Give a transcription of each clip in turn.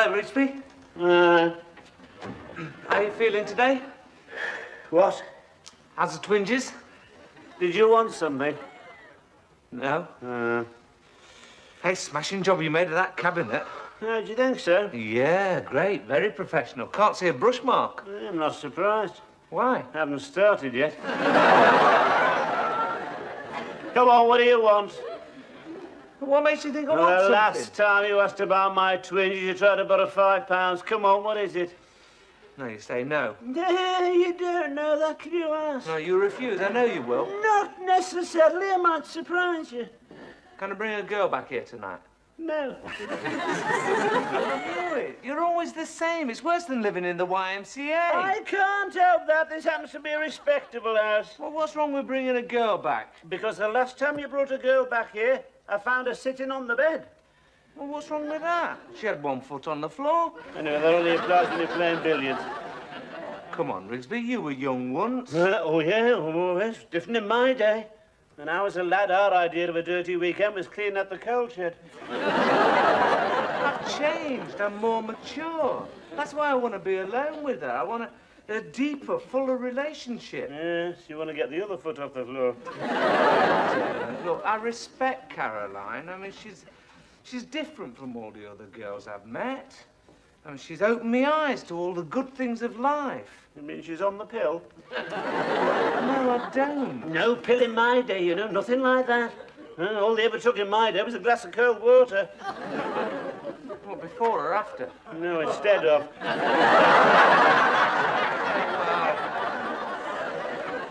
Hello, Rigsby. How are you feeling today? What? How's the twinges? Did you want something? No. Hey, smashing job you made of that cabinet. Do you think so? Yeah, great. Very professional. Can't see a brush mark. I'm not surprised. Why? Haven't started yet. Come on, what do you want? What makes you think I want The something? last time you asked about my twinges, you tried to borrow £5. Come on, what is it? No, you say no. No, you don't know that, can you ask? No, you refuse. I know you will. Not necessarily, I might surprise you. Can I bring a girl back here tonight? No. You're always the same. It's worse than living in the YMCA. I can't help that. This happens to be a respectable house. Well, what's wrong with bringing a girl back? Because the last time you brought a girl back here, I found her sitting on the bed. Well, what's wrong with that? She had one foot on the floor. Anyway, that only applies when you're playing billiards. Come on, Rigsby, you were young once. Oh, yeah, oh, it's different in my day. When I was a lad, our idea of a dirty weekend was cleaning up the coal shed. I've changed. I'm more mature. That's why I want to be alone with her. I want a deeper, fuller relationship. Yes, you want to get the other foot off the floor. Look, I respect Caroline. I mean, she's different from all the other girls I've met. I mean, she's opened my eyes to all the good things of life. You mean she's on the pill? No, I don't. No pill in my day, you know, nothing like that. All they ever took in my day was a glass of cold water. What, before or after? No, instead of.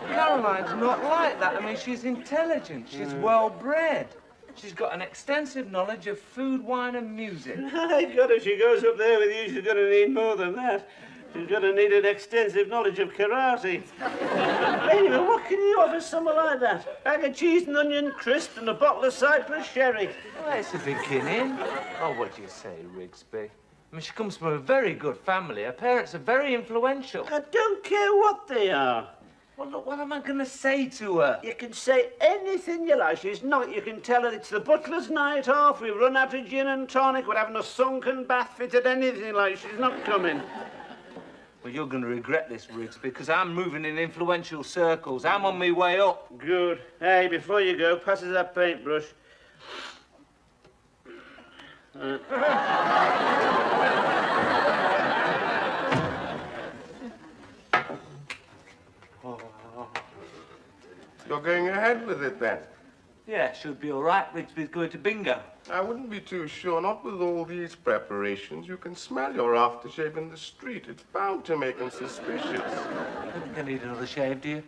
Caroline's not like that. I mean, she's intelligent. She's well-bred. She's got an extensive knowledge of food, wine, and music. My God, if she goes up there with you, she's going to need more than that. She's going to need an extensive knowledge of karate. Anyway, what can you offer someone like that? Bag of cheese and onion crisp and a bottle of Cyprus sherry. Well, it's a beginning. Oh, what do you say, Rigsby? I mean, she comes from a very good family. Her parents are very influential. I don't care what they are. Well, look, what am I going to say to her? You can say anything you like. She's not. You can tell her it's the butler's night off. We've run out of gin and tonic. We're having a sunken bath fitted. Anything like. She's not coming. Well, you're going to regret this, Riggs, because I'm moving in influential circles. I'm on my way up. Good. Hey, before you go, pass us that paintbrush. You're going ahead with it, then? Yeah, should be all right. Rigsby's going to bingo. I wouldn't be too sure, not with all these preparations. You can smell your aftershave in the street. It's bound to make them suspicious. I don't think I need another shave, do you?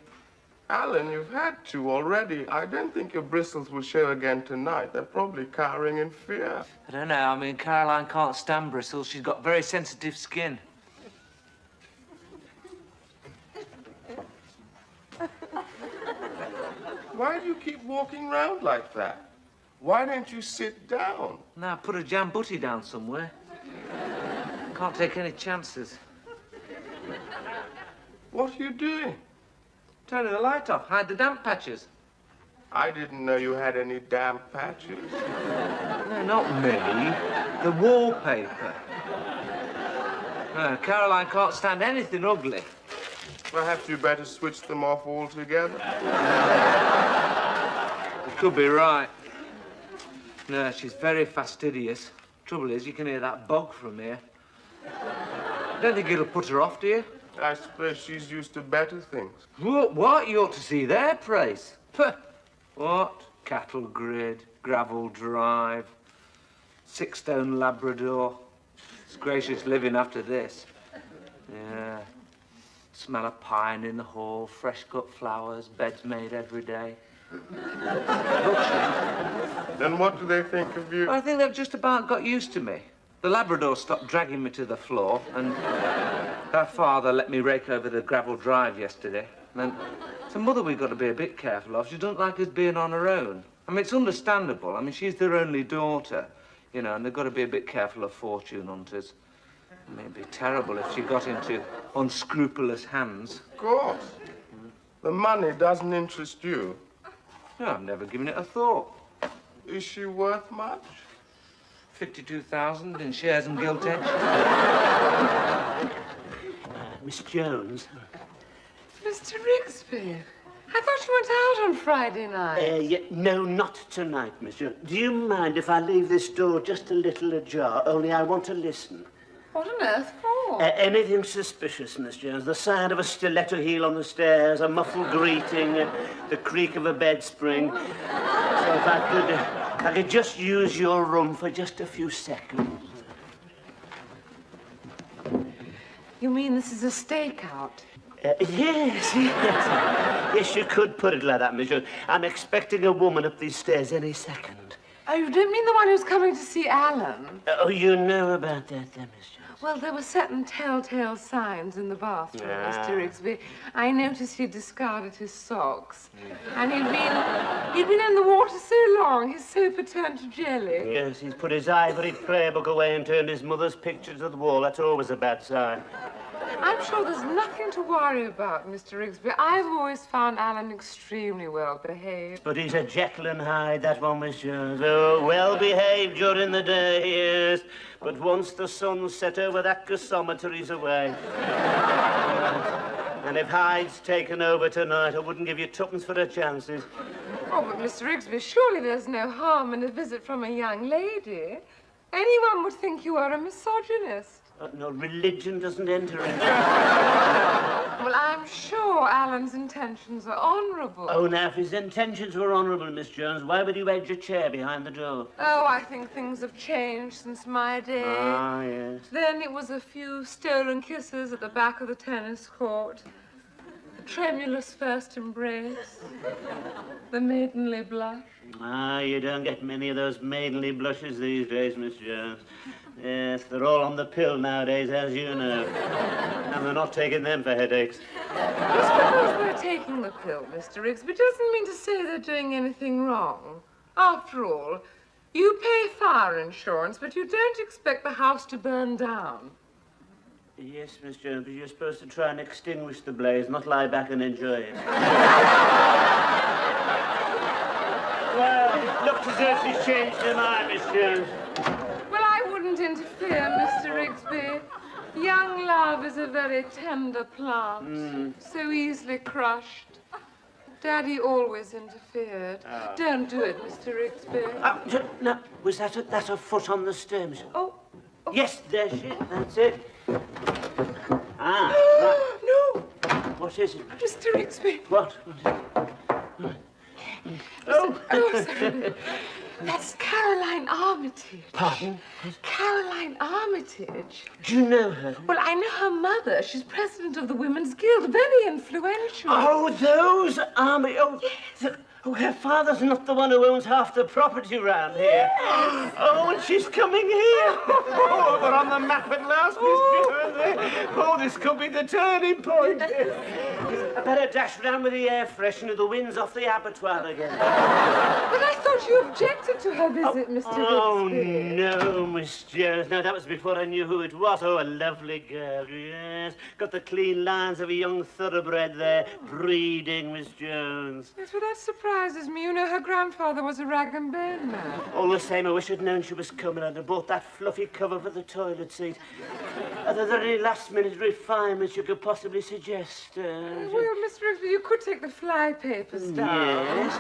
Alan, you've had two already. I don't think your bristles will show again tonight. They're probably cowering in fear. I don't know. I mean, Caroline can't stand bristles. She's got very sensitive skin. Why do you keep walking round like that? Why don't you sit down? Now, put a jam butty down somewhere. Can't take any chances. What are you doing? Turning the light off. Hide the damp patches. I didn't know you had any damp patches. No, not me. The wallpaper. No, Caroline can't stand anything ugly. Perhaps you better switch them off altogether. You could be right. No, she's very fastidious. Trouble is, you can hear that bog from here. Don't think it'll put her off, do you? I suppose she's used to better things. What? You ought to see their place. Puh. What? Cattle grid, gravel drive, 6-stone Labrador. It's gracious living after this. Yeah. Smell of pine in the hall, fresh cut flowers, beds made every day. Then what do they think of you? I think they've just about got used to me. The Labrador stopped dragging me to the floor, and her father let me rake over the gravel drive yesterday. And it's a mother we've got to be a bit careful of. She doesn't like us being on her own. I mean, it's understandable. I mean, she's their only daughter, you know, and they've got to be a bit careful of fortune hunters. I mean, it'd be terrible if she got into unscrupulous hands. Of course. The money doesn't interest you. No, I've never given it a thought. Is she worth much? 52,000 in shares and gilt edge. Miss Jones. Mr. Rigsby, I thought you went out on Friday night. No, not tonight, Miss Jones. Do you mind if I leave this door just a little ajar? Only I want to listen. What on earth for? Anything suspicious, Miss Jones? The sound of a stiletto heel on the stairs, a muffled greeting, the creak of a bed spring. So if I could just use your room for just a few seconds. You mean this is a stakeout? Yes. Yes, you could put it like that, Miss Jones. I'm expecting a woman up these stairs any second. Oh, you don't mean the one who's coming to see Alan? Oh, you know about that, then, Miss Jones? Well, there were certain telltale signs in the bathroom, Mr. Rigsby. I noticed he'd discarded his socks. And he'd been in the water so long, his soap had turned to jelly. Yes, he's put his ivory prayer book away and turned his mother's picture to the wall. That's always a bad sign. I'm sure there's nothing to worry about, Mr. Rigsby. I've always found Alan extremely well behaved. But he's a Jekyll and Hyde, that one, Miss Jones. Oh, well behaved during the day, yes. But once the sun's set over that gasometer, he's away. And if Hyde's taken over tonight, I wouldn't give you tuppence for her chances. Oh, but Mr. Rigsby, surely there's no harm in a visit from a young lady. Anyone would think you are a misogynist. No, religion doesn't enter into it. Well, I'm sure Alan's intentions are honourable. Oh, now, if his intentions were honourable, Miss Jones, why would you edge a chair behind the door? Oh, I think things have changed since my day. Ah, yes. Then it was a few stolen kisses at the back of the tennis court, a tremulous first embrace, the maidenly blush. Ah, you don't get many of those maidenly blushes these days, Miss Jones. Yes, they're all on the pill nowadays, as you know. And they're not taking them for headaches. Just because they're taking the pill, Mr. Rigsby, doesn't mean to say they're doing anything wrong. After all, you pay fire insurance, but you don't expect the house to burn down. Yes, Miss Jones, but you're supposed to try and extinguish the blaze, not lie back and enjoy it. Well, it looks as though she's changed her mind, Miss Jones. Well, I wouldn't interfere, Mr. Rigsby. Young love is a very tender plant, so easily crushed. Daddy always interfered. Oh. Don't do it, Mr. Rigsby. No, was that's a foot on the stems? Oh. Yes, there she is. That's it. Ah. No. What is it? Mr. Rigsby. What? Oh, sorry. That's Caroline Armitage. Pardon? Caroline Armitage. Do you know her? Well, I know her mother. She's president of the Women's Guild, very influential. Oh, those Army... Oh, yes. Oh, her father's not the one who owns half the property round here. Yes. Oh, and she's coming here. Oh, we're on the map at last, Miss Jones. Oh, this could be the turning point. I better dash round with the air freshener. The wind's off the abattoir again. But I thought you objected to her visit, Mr. Oh, Rigsby. no, Miss Jones. No, that was before I knew who it was. Oh, a lovely girl, yes. Got the clean lines of a young thoroughbred there. Breeding, Miss Jones. Yes, well, that surprises me. You know, her grandfather was a rag and bone man. All the same, I wish I'd known she was coming. I'd have bought that fluffy cover for the toilet seat. Are there any last-minute refinements you could possibly suggest? Well, Mr. Rigsby, you could take the fly papers down. Yes.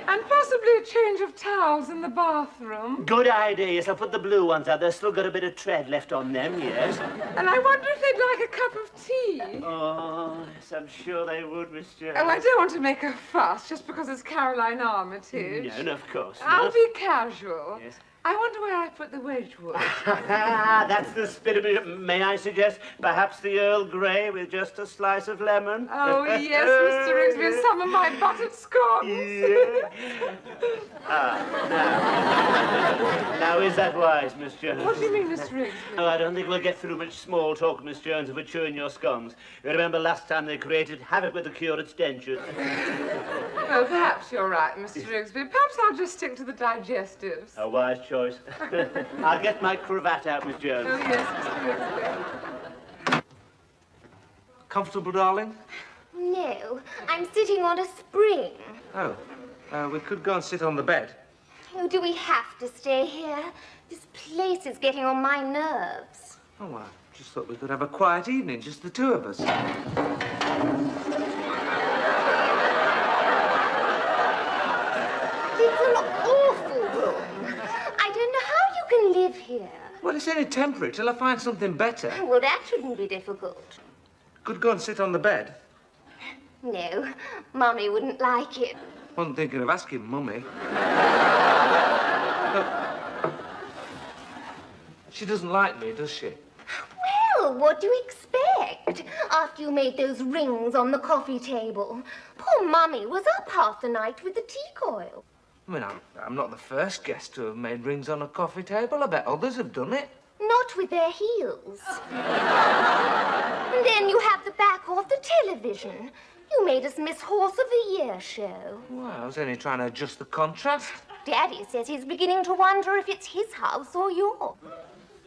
And possibly a change of towels in the bathroom. Good idea, yes. I'll put the blue ones out. They've still got a bit of tread left on them, yes. And I wonder if they'd like a cup of tea. Oh, yes, I'm sure they would, Miss Jones. Oh, I don't want to make a fuss just because it's Caroline Armitage. No, of course I'll not. be casual. Yes. I wonder where I put the Wedgwood. That's the spirit of it. May I suggest perhaps the Earl Grey with just a slice of lemon? Oh, yes, Mr. Rigsby, and some of my buttered scones. Yeah. Now, is that wise, Miss Jones? What do you mean, Mr. Rigsby? Oh, I don't think we'll get through much small talk, Miss Jones, if we're chewing your scones. You remember last time they created havoc with the curate's dentures? Oh, perhaps you're right, Mr. Rigsby. Perhaps I'll just stick to the digestives. A wise choice. I'll get my cravat out, Miss Jones. Oh, yes, Mr. Rigsby. Comfortable, darling? No, I'm sitting on a spring. Oh, we could go and sit on the bed. Oh, do we have to stay here? This place is getting on my nerves. Oh, well, I just thought we could have a quiet evening, just the two of us. It's an awful room. I don't know how you can live here. Well, it's only temporary till I find something better. Well, that shouldn't be difficult. Could go and sit on the bed. No, Mummy wouldn't like it. Wasn't thinking of asking Mummy. Look, she doesn't like me, does she? Well, what do you expect? After you made those rings on the coffee table. Poor Mummy was up half the night with the tea coil. I mean, I'm not the first guest to have made rings on a coffee table. I bet others have done it. Not with their heels. And then you have the back of the television. You made us Miss Horse of the Year show. Well, I was only trying to adjust the contrast. Daddy says he's beginning to wonder if it's his house or yours.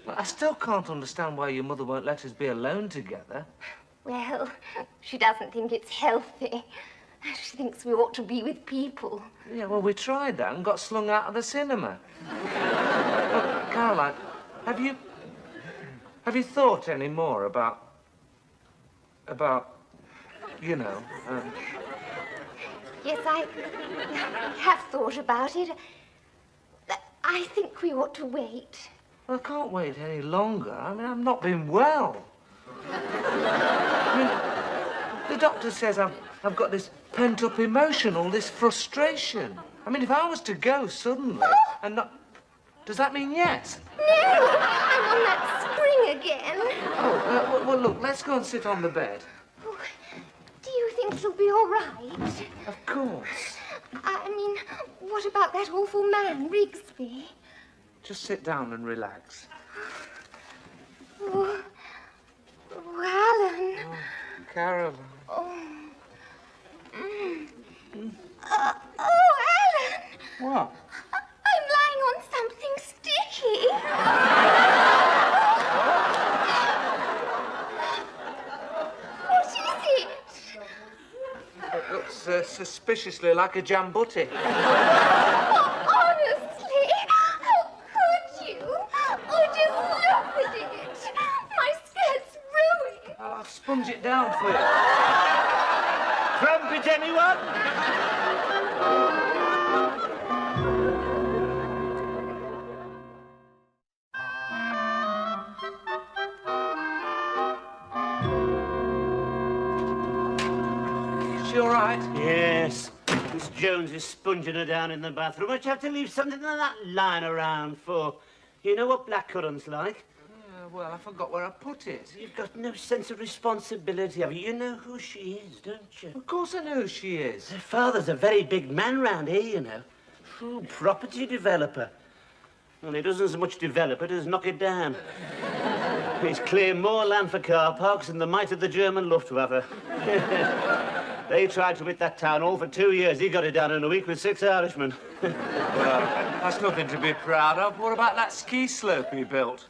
Well, I still can't understand why your mother won't let us be alone together. Well, she doesn't think it's healthy. She thinks we ought to be with people. Yeah, well, we tried that and got slung out of the cinema. Look, Caroline, have you thought any more about, you know, Yes, I have thought about it. I think we ought to wait. Well, I can't wait any longer. I mean, I've not been well. I mean, the doctor says I've got this pent-up emotion, all this frustration. I mean, if I was to go suddenly and not... Does that mean yes? No, I'm on that spring again. Oh, well, look, let's go and sit on the bed. Oh, do you think she'll be all right? Of course. I mean, what about that awful man, Rigsby? Just sit down and relax. Oh, Alan. Oh, Caroline. Oh. Oh, Alan. What? I'm lying on something sticky. What is it? It looks suspiciously like a jambutti. Oh, honestly, how could you? Oh, just look at it. My skirt's ruined. I'll sponge it down for you. Crumpet, anyone? Is she all right? Yes. Miss Jones is sponging her down in the bathroom. What'd you have to leave something like that lying around for? You know what blackcurrant's like? Yeah, well, I forgot where I put it. You've got no sense of responsibility, have you? You know who she is, don't you? Of course I know who she is. Her father's a very big man round here, you know. True property developer. Well, he doesn't so much develop it as knock it down. He's cleared more land for car parks than the might of the German Luftwaffe. They tried to hit that town all for 2 years. He got it down in a week with 6 Irishmen. Well, that's nothing to be proud of. What about that ski slope he built?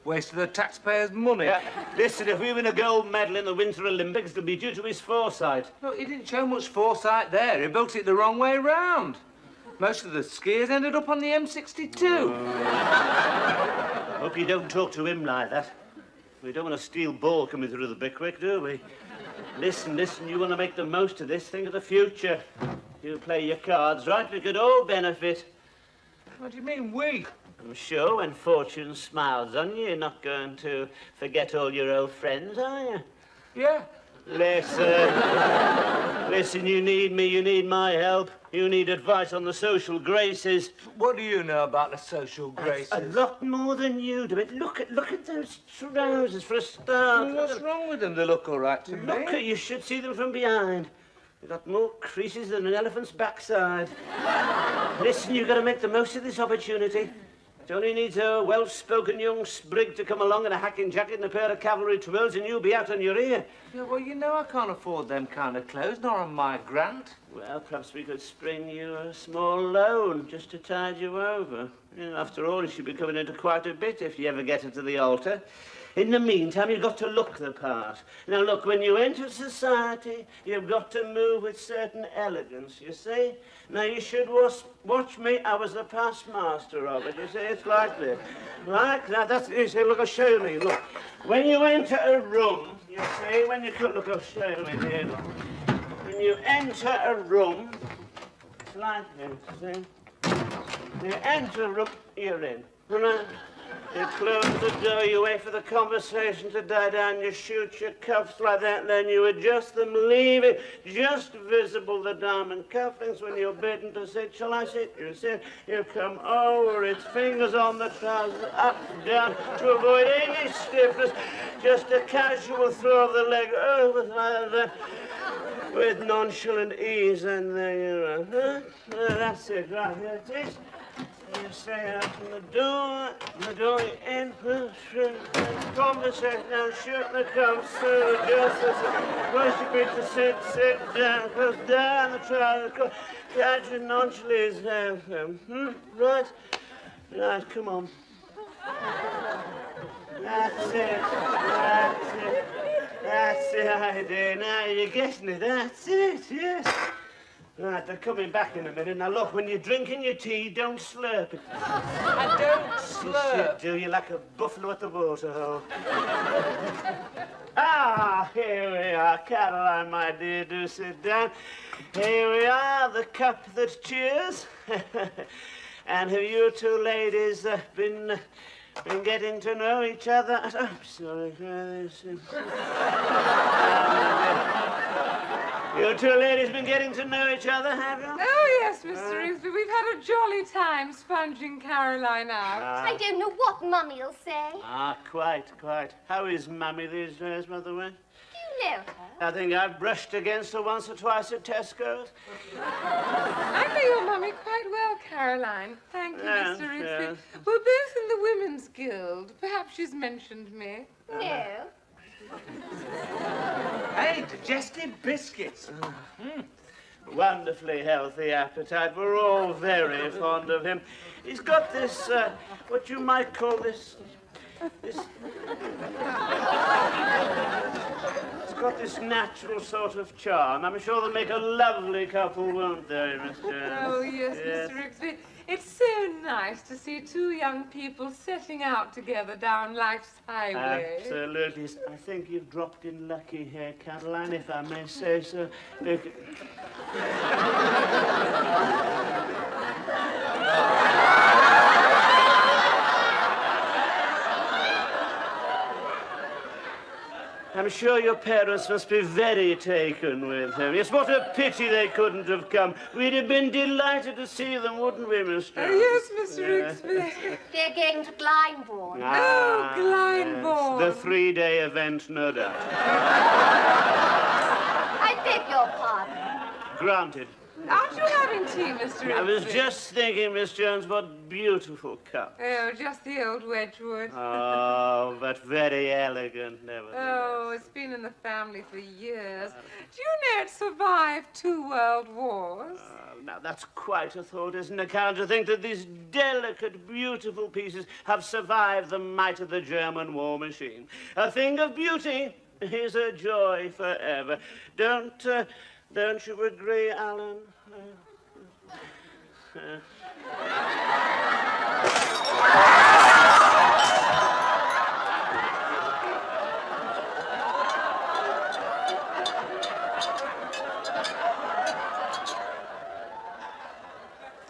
Wasted the taxpayers' money. Yeah. Listen, if we win a gold medal in the Winter Olympics, it'll be due to his foresight. Look, he didn't show much foresight there. He built it the wrong way round. Most of the skiers ended up on the M62. Hope you don't talk to him like that. We don't want a steel ball coming through the Bickwick, do we? Listen, you want to make the most of this. Think of the future. You play your cards right, we could all benefit. What do you mean, we? I'm sure when fortune smiles on you, you're not going to forget all your old friends, are you? Yeah. Listen, you need me, you need my help. You need advice on the social graces. What do you know about the social graces? A lot more than you do. Look at those trousers for a start. Well, what's wrong with them? They look all right to me. Look at you should see them from behind. They've got more creases than an elephant's backside. Listen, you've got to make the most of this opportunity. It only needs a well-spoken young sprig to come along in a hacking jacket and a pair of cavalry twirls and you'll be out on your ear. Yeah, well, you know I can't afford them kind of clothes, not on my grant. Well, perhaps we could spring you a small loan just to tide you over. You know, after all, you should be coming into quite a bit if you ever get her to the altar. In the meantime, you've got to look the part. Now, look, when you enter society, you've got to move with certain elegance, you see? Now, you should watch me. I was the past master of it, you see? It's like this. Like that. That's, you see, look, I'll show you. Look, when you enter a room, you see, when you look, I'll show you here, look. When you enter a room, it's like this, see? You enter a room, you're in. Right? You close the door, you wait for the conversation to die down, you shoot your cuffs like that, and then you adjust them, leaving just visible the diamond cufflinks. When you're bidden to sit, shall I sit? You sit, you come over, it's fingers on the trousers, up, down, to avoid any stiffness, just a casual throw of the leg over like that, with nonchalant ease, and there you are. Huh? That's it, right here it is. You say open the door in, conversation, now shoot the cuffs through, just as first you beat to sit down, close down the trousers, catch it nonchalantly, Right, come on. That's the idea, now you're getting it, that's it, yes. Right, they're coming back in a minute. Now, look, when you're drinking your tea, don't slurp it. I don't slurp. Do you like a buffalo at the waterhole? Ah, here we are. Caroline, my dear, do sit down. Here we are, the cup that cheers. And have you two ladies been getting to know each other? I'm sorry. You two ladies been getting to know each other, have you? Oh, yes, Mr. Rigsby. We've had a jolly time sponging Caroline out. I don't know what Mummy'll say. Quite. How is Mummy these days, by the way? Do you know her? I think I've brushed against her once or twice at Tesco's. I know your mummy quite well, Caroline. Thank you, Yes, Mr. Rigsby. yes. We're both in the Women's Guild. Perhaps she's mentioned me. No. Hey, digestive biscuits. Wonderfully healthy appetite. We're all very fond of him. He's got this, what you might call this... He's got this natural sort of charm. I'm sure they'll make a lovely couple, won't they, Mr. Oh, yes, Mr. Rigsby. It's so nice to see two young people setting out together down life's highway. Absolutely. I think you've dropped in lucky here, Caroline, if I may say so. I'm sure your parents must be very taken with him. Yes, what a pity they couldn't have come. We'd have been delighted to see them, wouldn't we, Mr. Oh, yes, Mr. Rigsby. They're going to Glyndebourne. Oh, Glyndebourne. Yes. The 3-day event, no doubt. I beg your pardon. Granted. Aren't you having tea, Mr. Rigsby? I was just thinking, Miss Jones, what beautiful cup. Oh, just the old Wedgwood. Oh, but very elegant, nevertheless. Oh, it's been in the family for years. Do you know it survived 2 world wars? Now, that's quite a thought, isn't it, Count, to think that these delicate, beautiful pieces have survived the might of the German war machine. A thing of beauty is a joy forever. Don't you agree, Alan?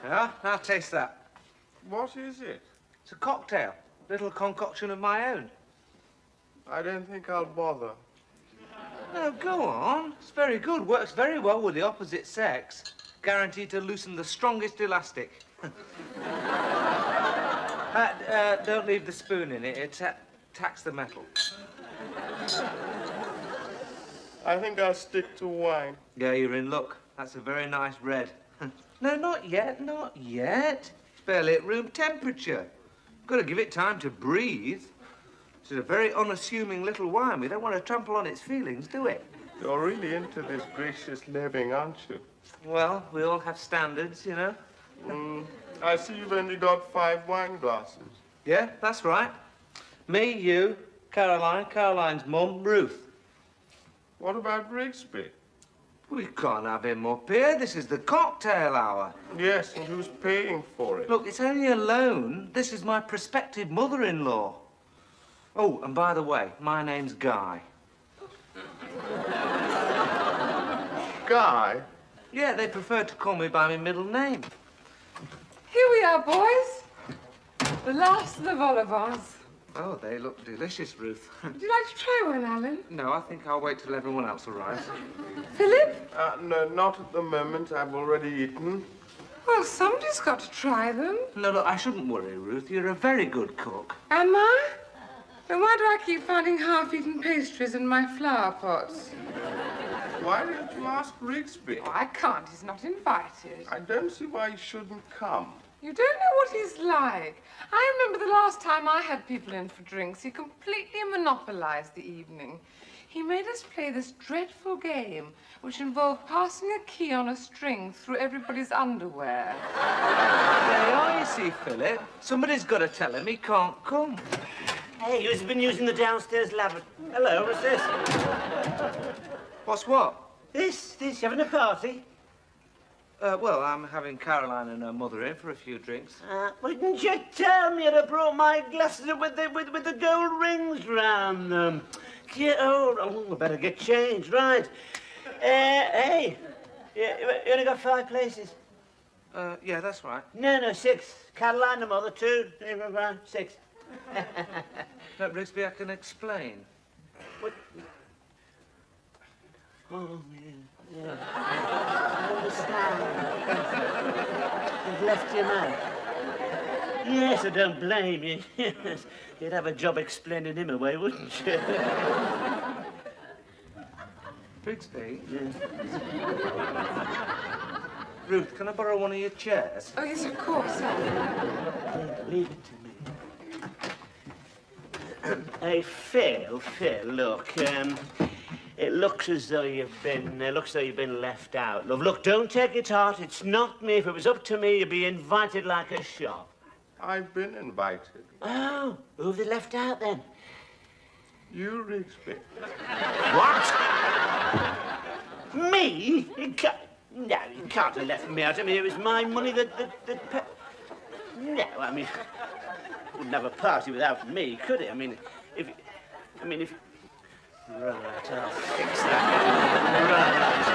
Yeah, now taste that. What is it? It's a cocktail. Little concoction of my own. I don't think I'll bother. No, go on. It's very good. Works very well with the opposite sex. Guaranteed to loosen the strongest elastic. Don't leave the spoon in it. It attacks the metal. I think I'll stick to wine. Yeah, you're in luck. That's a very nice red. No, not yet, not yet. It's barely at room temperature. Got to give it time to breathe. It's a very unassuming little wine. We don't want to trample on its feelings, do we? You're really into this gracious living, aren't you? Well, we all have standards, you know. I see you've only got 5 wine glasses. Yeah, that's right. Me, you, Caroline, Caroline's mum, Ruth. What about Rigsby? We can't have him up here. This is the cocktail hour. Yes, and who's paying for it? Look, it's only a loan. This is my prospective mother-in-law. Oh, and by the way, my name's Guy. Guy? Yeah, they prefer to call me by my middle name. Here we are, boys. The last of the vol au vents. Oh, they look delicious, Ruth. Would you like to try one, Alan? No, I think I'll wait till everyone else arrives. Philip? No, not at the moment. I've already eaten. Well, somebody's got to try them. No, look, I shouldn't worry, Ruth. You're a very good cook. Am I? Then why do I keep finding half-eaten pastries in my flower pots? Why didn't you ask Rigsby? Oh, I can't. He's not invited. I don't see why he shouldn't come. You don't know what he's like. I remember the last time I had people in for drinks, he completely monopolized the evening. He made us play this dreadful game, which involved passing a key on a string through everybody's underwear. There you are, you see, Philip. Somebody's got to tell him he can't come. Hey, who's been using the downstairs lavatory? Hello, what's this? What's what? This, you having a party? Well, I'm having Caroline and her mother in for a few drinks. Why didn't you tell me? I brought my glasses with the gold rings round them. Yeah, oh, I better get changed, right. Hey, you only got 5 places? Yeah, that's right. No, 6. Caroline, the mother, 2, 3, 4, 5, 6. No, Rigsby, I can explain. What? Oh, yeah. I understand. You've left your mouth. Yes, I don't blame you. Yes. You'd have a job explaining him away, wouldn't you? Rigsby? Yeah. Ruth, can I borrow one of your chairs? Oh, yes, of course. Leave it to me. Hey, Phil, look, it looks as though you've been left out, love. Look, don't take it hard. It's not me. If it was up to me, you'd be invited like a shot. I've been invited. Oh, who've they left out then? You, Rigsby. What? Me? You can't have left me out. I mean, it was my money that No, I mean, wouldn't have a party without me, could it? I mean, if... Right, I'll fix that. Right.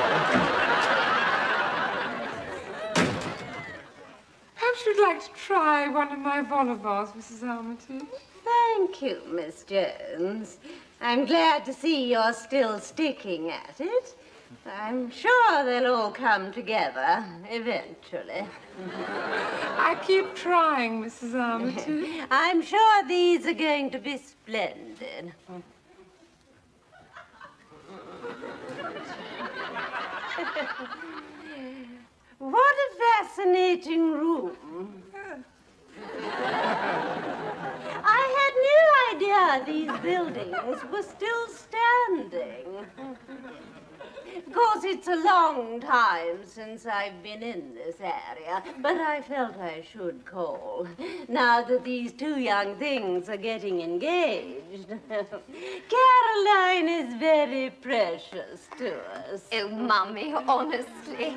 Perhaps you'd like to try one of my vol au vents, Mrs. Armitage. Thank you, Miss Jones. I'm glad to see you're still sticking at it. I'm sure they'll all come together eventually. I keep trying, Mrs. Armitage. I'm sure these are going to be splendid. What a fascinating room. I had no idea these buildings were still standing. Of course, it's a long time since I've been in this area, but I felt I should call, now that these 2 young things are getting engaged. Caroline is very precious to us. Oh, Mummy, honestly.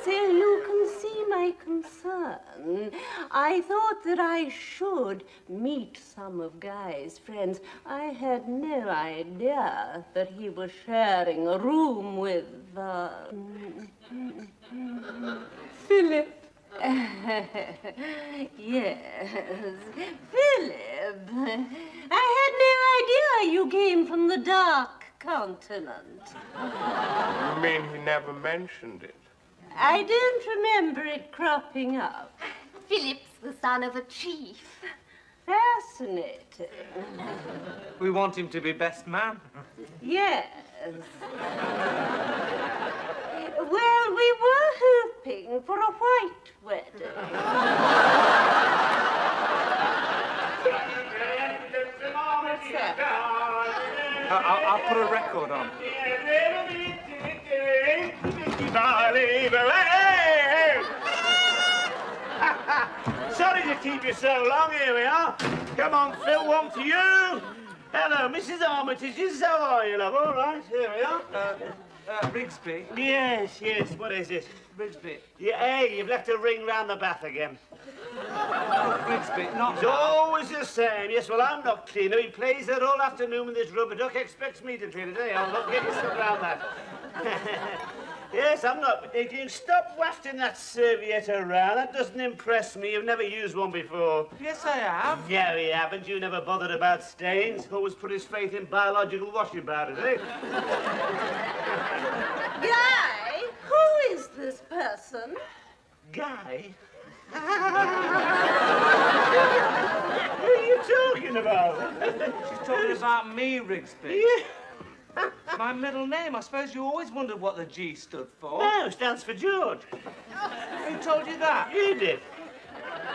So you can see my concern. I thought that I should meet some of Guy's friends. I had no idea that he was sharing a room with... Philip. Yes, Philip. I had no idea you came from the dark continent. You mean he never mentioned it? I don't remember it cropping up. Philip's the son of a chief. Fascinating. We want him to be best man. Yes. Well, we were hoping for a white wedding. What's that? I'll put a record on. Sorry to keep you so long. Here we are. Come on, Phil, one for you. Hello, Mrs. Armitage. How are you, love? All right, here we are. Rigsby. Yes, what is it? Rigsby. Yeah, hey, you've left a ring round the bath again. Rigsby, not It's always the same. Yes, well, I'm not cleaner. He plays there all afternoon with this rubber duck, expects me to clean it. Hey, I'll not get you stuff around that. Yes, I'm not. But if you stop wafting that serviette around, that doesn't impress me. You've never used one before. Yes, I have. Yeah, we haven't. You never bothered about stains. Always put his faith in biological washing powders, eh? Guy, who is this person? Guy? Who are you talking about? She's talking about me, Rigsby. Yeah. My middle name. I suppose you always wondered what the G stood for. No, stands for George. Who told you that? You did.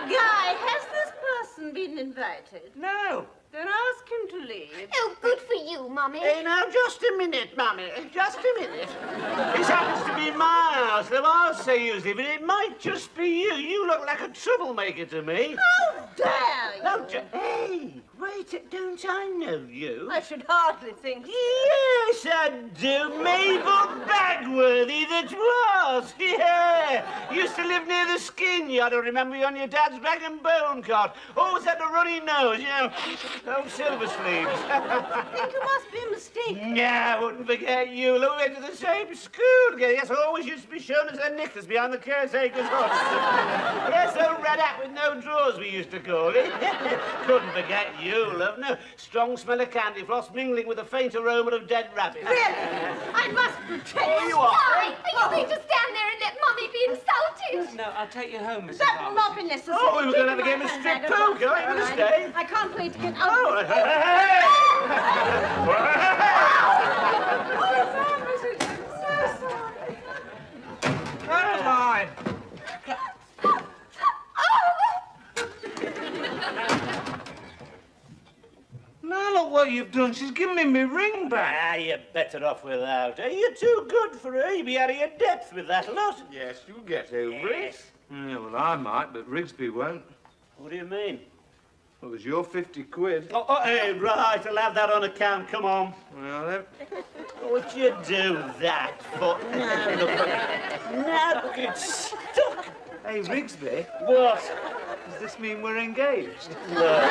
Guy, has this person been invited? No. Then ask him to leave. Oh, good for you, Mummy. Hey, now, just a minute, Mummy. Just a minute. This happens to be my house, though I'll say usually, but it might just be you. You look like a troublemaker to me. How dare you? No, hey, wait, don't I know you? I should hardly think so. Yes, I do. Mabel Bagworthy, that was. Yeah. Used to live near the skin yard. I remember you on your dad's rag and bone cart. Always had a runny nose, you know. Oh, silver sleeves. I think you must be mistaken. Yeah, I wouldn't forget you. Look, we went to the same school together. Yes, I always used to be shown as a knickers behind the caretaker's hut. Yes, a red hat with no drawers, we used to call it. Couldn't forget you, love. No, strong smell of candy floss mingling with a faint aroma of dead rabbit. Really? I must protect Oh, you are. Why? Are you going to stand there and let Mummy be insulted? No, I'll take you home, Mrs. That will Armitage. not be necessary. Oh, we were going to have a game of strip poker. Are you going to stay? I can't wait to get out. Oh, of Caroline! Now look what you've done. She's given me my ring back. Ah, you're better off without her. You're too good for her. You'll be out of your depth with that lot. Yes, you get over it. Yeah, well, I might, but Rigsby won't. What do you mean? It was your 50 quid. Oh, hey, right, I'll have that on account. Come on. Well, then. What'd you do that for? Now look at Now look, it's stuck. Hey, Rigsby, What? does this mean we're engaged? Look.